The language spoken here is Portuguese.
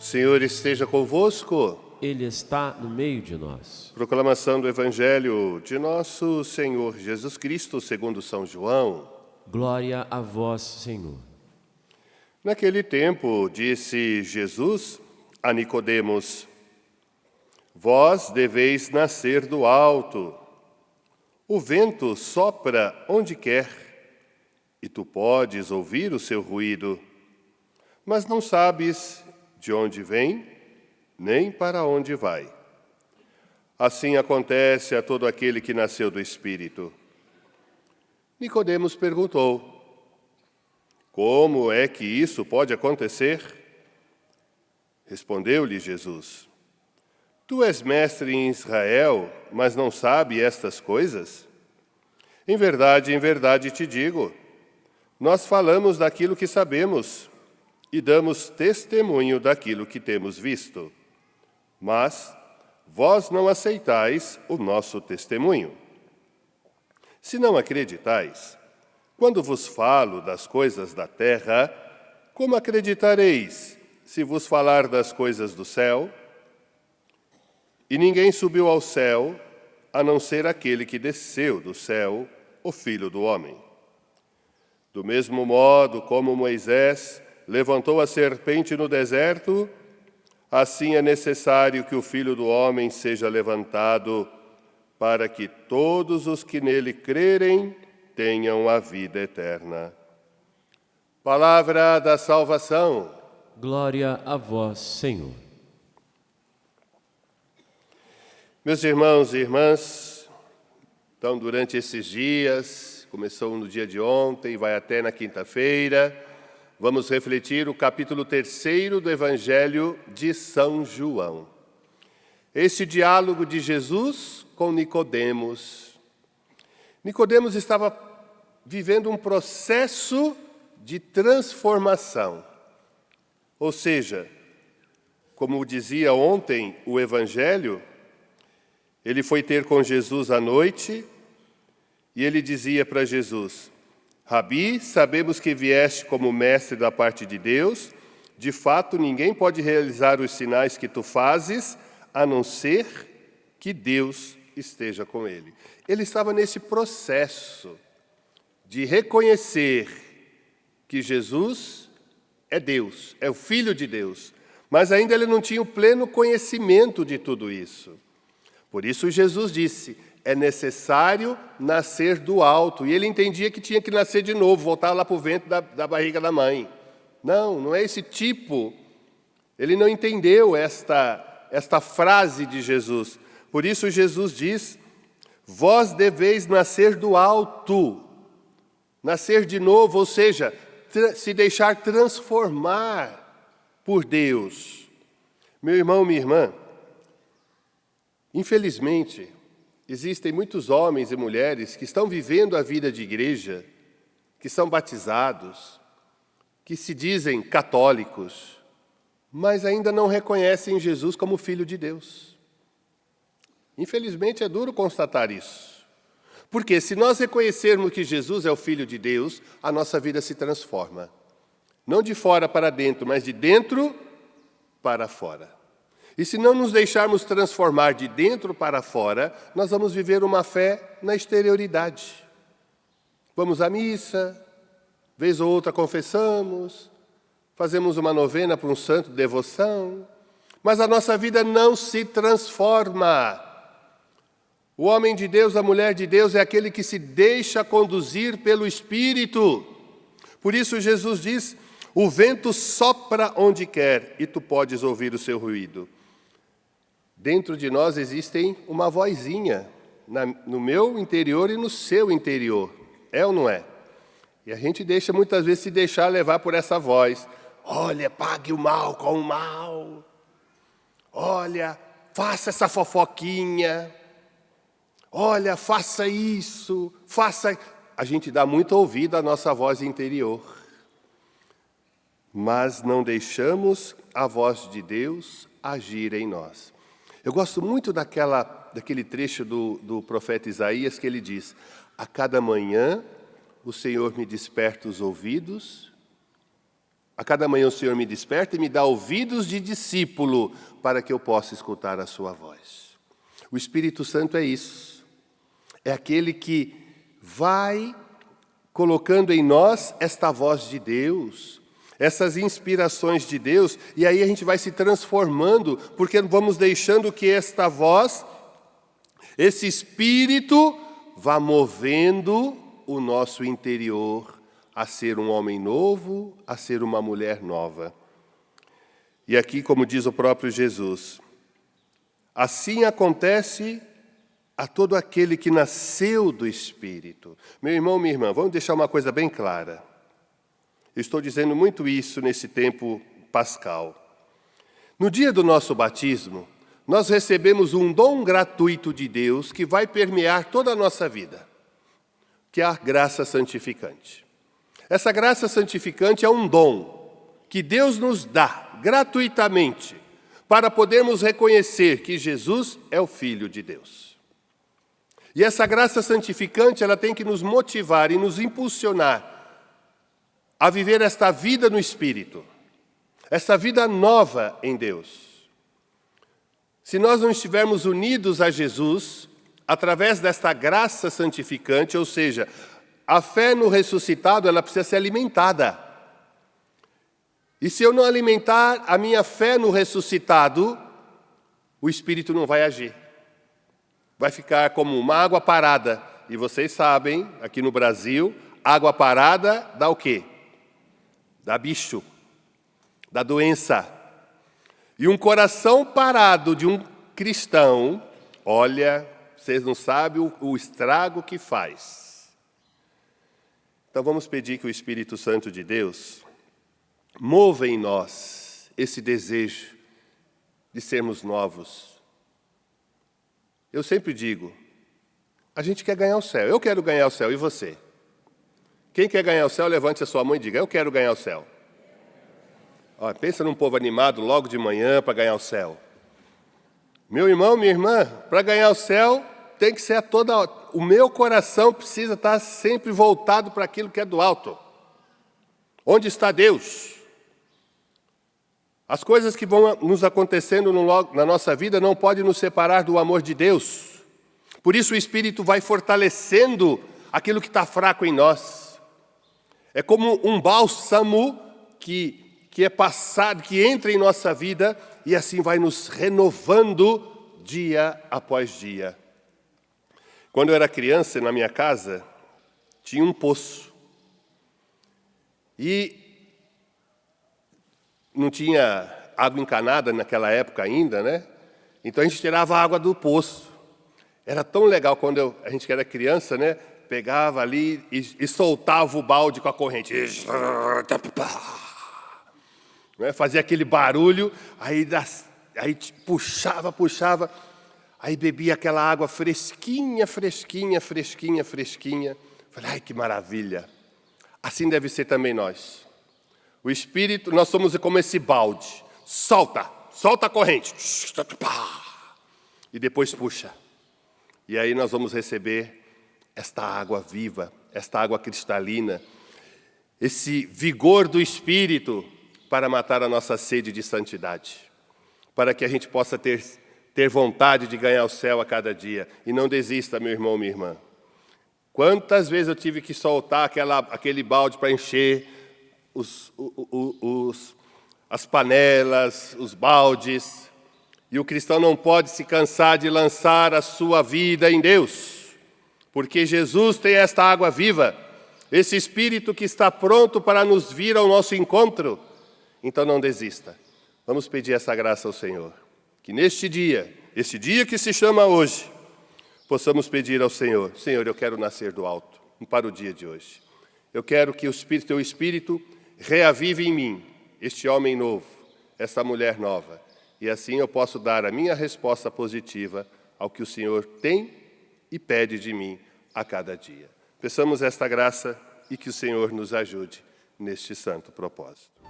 Senhor esteja convosco. Ele está no meio de nós. Proclamação do Evangelho de nosso Senhor Jesus Cristo, segundo São João. Glória a vós, Senhor. Naquele tempo, disse Jesus a Nicodemos: Vós deveis nascer do alto. O vento sopra onde quer, e tu podes ouvir o seu ruído, mas não sabes de onde vem, nem para onde vai. Assim acontece a todo aquele que nasceu do Espírito. Nicodemos perguntou: Como é que isso pode acontecer? Respondeu-lhe Jesus: Tu és mestre em Israel, mas não sabe estas coisas? Em verdade te digo, nós falamos daquilo que sabemos e damos testemunho daquilo que temos visto. Mas vós não aceitais o nosso testemunho. Se não acreditais, quando vos falo das coisas da terra, como acreditareis se vos falar das coisas do céu? E ninguém subiu ao céu, a não ser aquele que desceu do céu, o Filho do Homem. Do mesmo modo como Moisés levantou a serpente no deserto, assim é necessário que o Filho do Homem seja levantado, para que todos os que nele crerem tenham a vida eterna. Palavra da salvação. Glória a vós, Senhor. Meus irmãos e irmãs, então durante esses dias, começou no dia de ontem, vai até na quinta-feira, vamos refletir o capítulo 3 do Evangelho de São João. Esse diálogo de Jesus com Nicodemos. Nicodemos estava vivendo um processo de transformação. Ou seja, como dizia ontem o Evangelho, ele foi ter com Jesus à noite e ele dizia para Jesus: Rabi, sabemos que vieste como mestre da parte de Deus. De fato, ninguém pode realizar os sinais que tu fazes, a não ser que Deus esteja com ele. Ele estava nesse processo de reconhecer que Jesus é Deus, é o Filho de Deus, mas ainda ele não tinha o pleno conhecimento de tudo isso. Por isso Jesus disse: é necessário nascer do alto. E ele entendia que tinha que nascer de novo, voltar lá para o ventre da barriga da mãe. Não é esse tipo. Ele não entendeu esta frase de Jesus. Por isso Jesus diz: vós deveis nascer do alto. Nascer de novo, ou seja, se deixar transformar por Deus. Meu irmão, minha irmã, infelizmente, existem muitos homens e mulheres que estão vivendo a vida de igreja, que são batizados, que se dizem católicos, mas ainda não reconhecem Jesus como Filho de Deus. Infelizmente, é duro constatar isso. Porque se nós reconhecermos que Jesus é o Filho de Deus, a nossa vida se transforma. Não de fora para dentro, mas de dentro para fora. E se não nos deixarmos transformar de dentro para fora, nós vamos viver uma fé na exterioridade. Vamos à missa, vez ou outra confessamos, fazemos uma novena para um santo de devoção, mas a nossa vida não se transforma. O homem de Deus, a mulher de Deus é aquele que se deixa conduzir pelo Espírito. Por isso Jesus diz: o vento sopra onde quer e tu podes ouvir o seu ruído. Dentro de nós existe uma vozinha, no meu interior e no seu interior. É ou não é? E a gente deixa muitas vezes se deixar levar por essa voz. Olha, pague o mal com o mal. Olha, faça essa fofoquinha. Olha, faça isso, faça... A gente dá muito ouvido à nossa voz interior. Mas não deixamos a voz de Deus agir em nós. Eu gosto muito daquele trecho do profeta Isaías que ele diz: a cada manhã o Senhor me desperta os ouvidos A cada manhã o Senhor me desperta e me dá ouvidos de discípulo para que eu possa escutar a sua voz. O Espírito Santo é isso. É aquele que vai colocando em nós esta voz de Deus, essas inspirações de Deus, e aí a gente vai se transformando, porque vamos deixando que esta voz, esse Espírito, vá movendo o nosso interior a ser um homem novo, a ser uma mulher nova. E aqui, como diz o próprio Jesus, assim acontece a todo aquele que nasceu do Espírito. Meu irmão, minha irmã, vamos deixar uma coisa bem clara. Eu estou dizendo muito isso nesse tempo pascal. No dia do nosso batismo, nós recebemos um dom gratuito de Deus que vai permear toda a nossa vida, que é a graça santificante. Essa graça santificante é um dom que Deus nos dá gratuitamente para podermos reconhecer que Jesus é o Filho de Deus. E essa graça santificante, ela tem que nos motivar e nos impulsionar a viver esta vida no Espírito, esta vida nova em Deus. Se nós não estivermos unidos a Jesus, através desta graça santificante, ou seja, a fé no ressuscitado, ela precisa ser alimentada. E se eu não alimentar a minha fé no ressuscitado, o Espírito não vai agir. Vai ficar como uma água parada. E vocês sabem, aqui no Brasil, água parada dá o quê? Dá bicho, dá doença. E um coração parado de um cristão, olha, vocês não sabem o estrago que faz. Então vamos pedir que o Espírito Santo de Deus mova em nós esse desejo de sermos novos. Eu sempre digo, a gente quer ganhar o céu. Eu quero ganhar o céu, e você? Quem quer ganhar o céu, levante a sua mão e diga, eu quero ganhar o céu. Ó, pensa num povo animado logo de manhã para ganhar o céu. Meu irmão, minha irmã, para ganhar o céu, tem que ser o meu coração precisa estar sempre voltado para aquilo que é do alto. Onde está Deus? As coisas que vão nos acontecendo na nossa vida não podem nos separar do amor de Deus. Por isso o Espírito vai fortalecendo aquilo que está fraco em nós. É como um bálsamo que é passado, que entra em nossa vida e assim vai nos renovando dia após dia. Quando eu era criança, na minha casa, tinha um poço. E não tinha água encanada naquela época ainda, né? Então a gente tirava a água do poço. Era tão legal quando a gente era criança, né? Pegava ali e soltava o balde com a corrente. Fazia aquele barulho, aí puxava. Aí bebia aquela água fresquinha. Falei, ai, que maravilha. Assim deve ser também nós. O Espírito, nós somos como esse balde. Solta a corrente. E depois puxa. E aí nós vamos receber esta água viva, esta água cristalina, esse vigor do Espírito para matar a nossa sede de santidade. Para que a gente possa ter vontade de ganhar o céu a cada dia. E não desista, meu irmão, minha irmã. Quantas vezes eu tive que soltar aquele balde para encher as panelas, os baldes. E o cristão não pode se cansar de lançar a sua vida em Deus. Porque Jesus tem esta água viva, esse Espírito que está pronto para nos vir ao nosso encontro. Então não desista. Vamos pedir essa graça ao Senhor. Que neste dia, esse dia que se chama hoje, possamos pedir ao Senhor, Senhor, eu quero nascer do alto, para o dia de hoje. Eu quero que o Teu Espírito reavive em mim este homem novo, essa mulher nova. E assim eu posso dar a minha resposta positiva ao que o Senhor tem e pede de mim a cada dia. Peçamos esta graça e que o Senhor nos ajude neste santo propósito.